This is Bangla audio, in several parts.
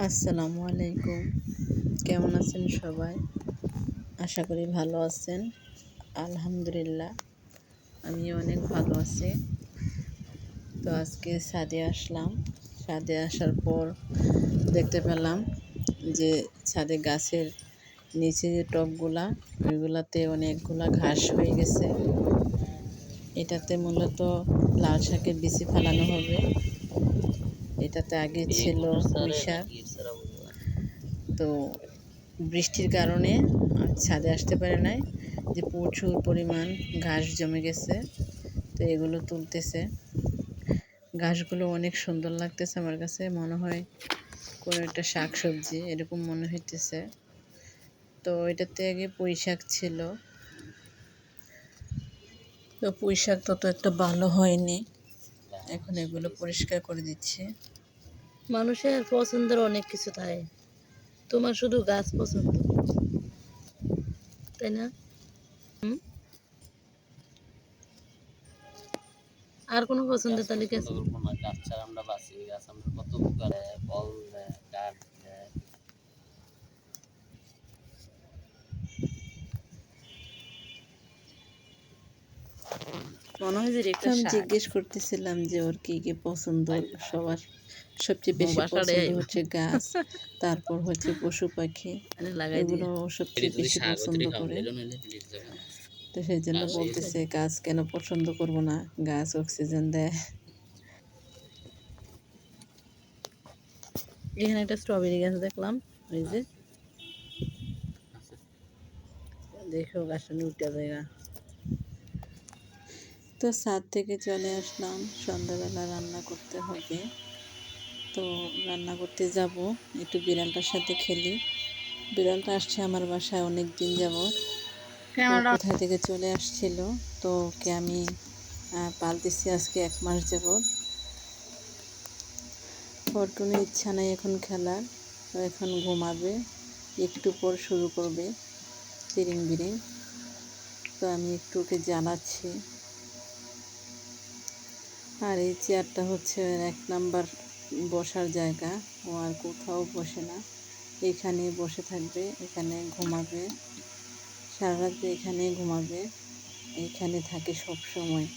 আসসালামু আলাইকুম। কেমন আছেন সবাই? আশা করি ভালো আছেন। আলহামদুলিল্লাহ আমিও অনেক ভালো আছি। তো আজকে ছাদে আসলাম। ছাদে আসার পর দেখতে পেলাম যে ছাদে গাছের নিচে যে টবগুলা ওইগুলাতে অনেকগুলা ঘাস হয়ে গেছে। এটাতে মূলত লাল শাকের বিচি ফেলানো হবে। এটাতে আগে ছিল পুঁই শাক। তো বৃষ্টির কারণে ছাদে আসতে পারে নাই, যে প্রচুর পরিমাণ ঘাস জমে গেছে। তো এগুলো তুলতেছে। ঘাসগুলো অনেক সুন্দর লাগতেছে, আমার কাছে মনে হয় কোনো একটা শাক সবজি এরকম মনে হইতেছে। তো এটাতে আগে পুঁই শাক ছিল, তো পুঁই শাক তত একটা ভালো হয়নি। এখন এগুলো পরিষ্কার করে দিচ্ছি। মানুষের পছন্দের অনেক কিছু থাকে, তোমার শুধু গাছ পছন্দ, তাই না? আর কোনো পছন্দের তালিকা আছে? গাছ ছাড়া আমরা বাঁচি। গাছ আমরা কত উপকার, ফল দেয়, কাঠ দেয়। মনে হয় যে একটা আমি জিজ্ঞেস করতেছিলাম যে ওর কি কি পছন্দ। সবার সবচেয়ে বেশি পছন্দ হচ্ছে গাছ, তারপর হচ্ছে পশু পাখি, এগুলো ও সবচেয়ে বেশি পছন্দ করে। তো সেই জন্য বলতেছে গাছ কেন পছন্দ করব না, গাছ অক্সিজেন দেয়। এখানে একটা স্ট্রবেরি গাছ দেখলাম, ওই যে দেখো গাছটা উল্টা জায়গা। তো ছাদ থেকে চলে আসলাম, সন্ধ্যাবেলা রান্না করতে হবে। তো রান্না করতে যাব, একটু বিড়ালটার সাথে খেলি। বিড়ালটা আসছে আমার বাসায় অনেক দিন যাবৎ। কোথায় থেকে চলে আসছিল, তো ওকে আমি পালতেছি আজকে 1 মাস যাবৎ। ওর কোনো ইচ্ছা নাই এখন খেলার, ও এখন ঘুমাবে, একটু পর শুরু করবে তিরিং বিরিং। তো আমি একটু ওকে জ্বালাচ্ছি। আর এই চেয়ারটা হচ্ছে 1 নাম্বার বসার জায়গা, ও আর কোথাও বসে না, এখানে বসে থাকবে, এখানে ঘুমাবে, সারা রাত এখানেই ঘুমাবে, এইখানে থাকে সব সময়।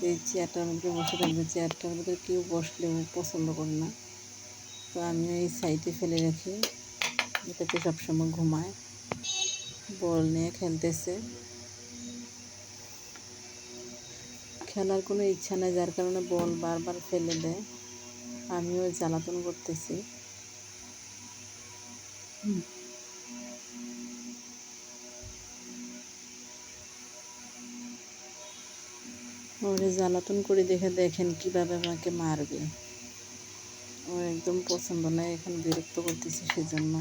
এই চেয়ারটার মধ্যে বসে থাকবে, চেয়ারটার মধ্যে কেউ বসলেও পছন্দ করে না। তো আমিও এই সাইডে ফেলে রাখি, এটাতে সবসময় ঘুমায়। বল নিয়ে খেলতেছে, খেলার কোনো ইচ্ছা নেই, যার কারণে বল বারবার ফেলে দেয়। আমিও জ্বালাতন করতেছি। ওরে জ্বালাতন করে দেখেন কিভাবে আমাকে মারবে। ও একদম পছন্দ নয়, এখন বিরক্ত করতেছি সেজন্য।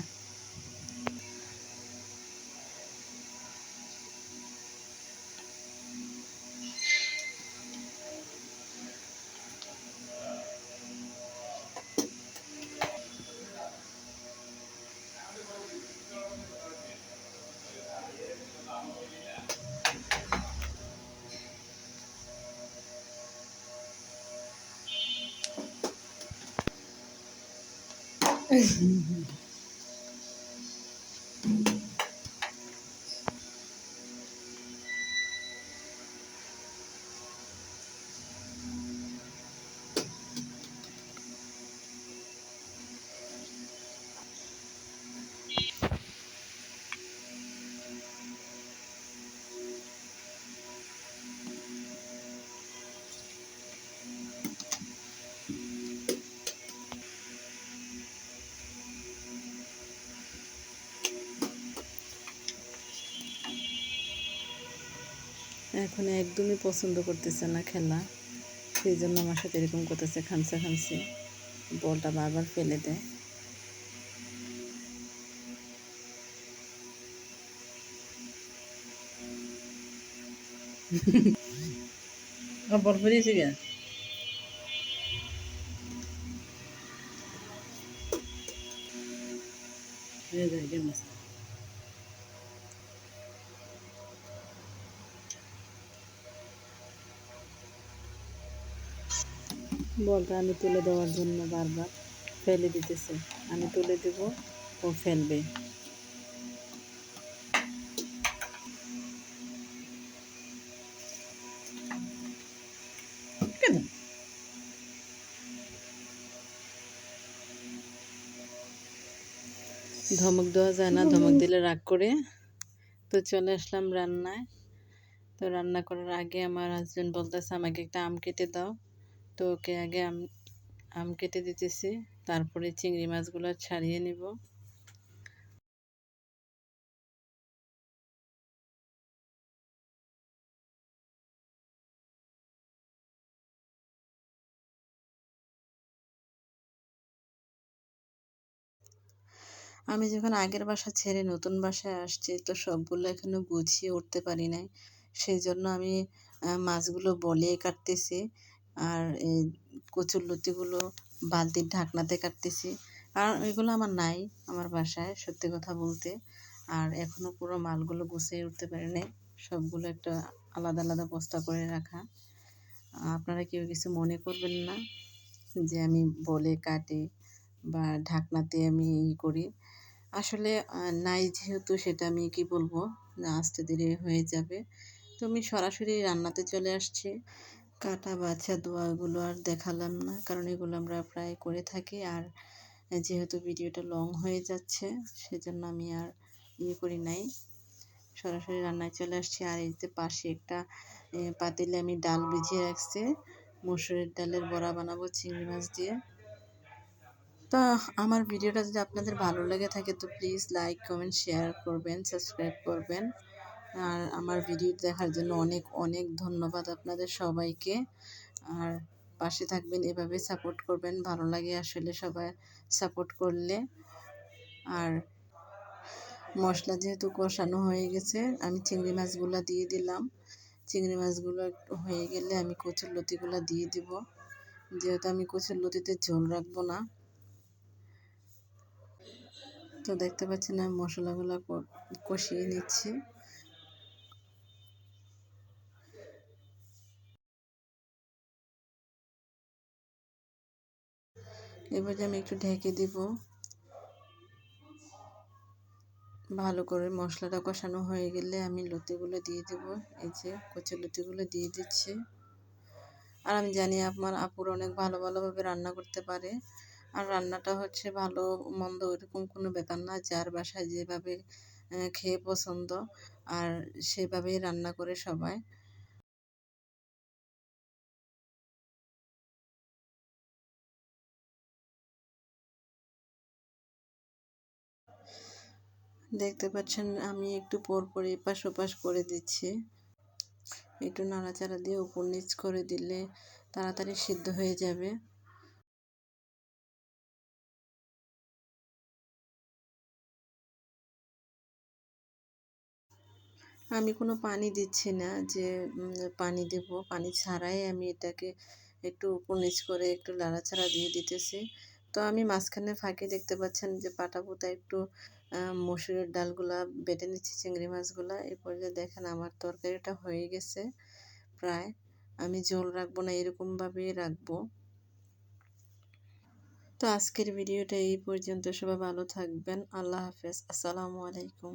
এখন একদমই পছন্দ করতেছে না খেলা, সেই জন্য আমার সাথে এরকম করতেছে, খামসি বলটা বারবার ফেলে দেয়। বল ফেরিয়েছি গে বলটা আমি তুলে দেওয়ার জন্য বারবার ফেলে দিতেছে। আমি তুলে দেব, ও ফেলবে। কেন ধমক দেওয়া যায় না, ধমক দিলে রাগ করে। তো চলে আসলাম রান্নায়। তো রান্না করার আগে আমার হাজব্যান্ড বলতেছে আমাকে একটা আম কেটে দাও। তো ওকে আগে আম আম কেটে দিতেছি, তারপরে চিংড়ি মাছগুলো ছাড়িয়ে নিব। আমি যখন আগের বাসা ছেড়ে নতুন বাসায় আসছি, তো সবগুলো এখনো গুছিয়ে উঠতে পারি নাই। সেই জন্য আমি মাছগুলো বলিয়ে কাটতেছি, আর এই কচুরলতিগুলো বালতির ঢাকনাতে কাটতেছি। কারণ এগুলো আমার নাই আমার বাসায়, সত্যি কথা বলতে। আর এখনও পুরো মালগুলো গুছিয়ে উঠতে পারি নাই, সবগুলো একটা আলাদা আলাদা বস্তা করে রাখা। আপনারা কেউ কিছু মনে করবেন না যে আমি বলে কাটি বা ঢাকনাতে আমি করি। আসলে নাই যেহেতু, সেটা আমি কি বলবো, না আস্তে ধীরে হয়ে যাবে। তো আমি সরাসরি রান্নাতে চলে আসছি। কাটা বাছা ধোয়া এগুলো আর দেখালাম না, কারণ এগুলো আমরা প্রায় করে থাকি। আর যেহেতু ভিডিওটা লং হয়ে যাচ্ছে, সেজন্য আমি আর করি নাই, সরাসরি রান্নায় চলে আসছি। আর এতে পাশে একটা পাতিলে আমি ডাল ভিজিয়ে রাখছি, মসুরের ডালের বড়া বানাবো চিংড়ি মাছ দিয়ে। তো আমার ভিডিওটা যদি আপনাদের ভালো লেগে থাকে, তো প্লিজ লাইক কমেন্ট শেয়ার করবেন, সাবস্ক্রাইব করবেন। আর আমার ভিডিও দেখার জন্য অনেক অনেক ধন্যবাদ আপনাদের সবাইকে। আর পাশে থাকবেন, এভাবে সাপোর্ট করবেন, ভালো লাগে আসলে সবাই সাপোর্ট করলে। আর মশলা যেহেতু কষানো হয়ে গেছে, আমি চিংড়ি মাছগুলো দিয়ে দিলাম। চিংড়ি মাছগুলো একটু হয়ে গেলে আমি কচুরলতিগুলো দিয়ে দিব, যেহেতু আমি কচুরলতিতে ঝোল রাখবো না। তো দেখতে পাচ্ছেন আমি মশলাগুলো কষিয়ে নিচ্ছি। এবার আমি একটু ঢেকে দিব। ভালো করে মশলাটা কষানো হয়ে গেলে আমি লতিগুলো দিয়ে দেব। এই যে কচুরলতিগুলো দিয়ে দিচ্ছি। আর আমি জানি আমার আপুর অনেক ভালোভাবে রান্না করতে পারে। আর রান্নাটা হচ্ছে ভালো মন্দ ওইরকম কোনো ব্যাপার না, যার বাসায় যেভাবে খেয়ে পছন্দ, আর সেভাবেই রান্না করে সবাই। দেখতে পাচ্ছেন আমি একটু পর এপাশ ওপাশ করে দিচ্ছি। একটু নাড়াচাড়া দিয়ে উপর নিচ করে দিলে তাড়াতাড়ি সিদ্ধ হয়ে যাবে। আমি কোনো পানি দিচ্ছি না যে পানি দেব, পানি ছাড়াই আমি এটাকে একটু উপর নিচ করে একটু নাড়াচাড়া দিয়ে দিতেছি। তো আমি মাঝখানে ফাঁকে দেখতে পাচ্ছেন যে পাটাপোতা একটু মসুরের ডালগুলা বেটে নিচ্ছি, চিংড়ি মাছগুলা। এরপর যে দেখেন আমার তরকারিটা হয়ে গেছে প্রায়। আমি ঝোল রাখবো না, এরকমভাবেই রাখবো। তো আজকের ভিডিওটা এই পর্যন্ত, সবাই ভালো থাকবেন। আল্লাহ হাফেজ, আসসালামু আলাইকুম।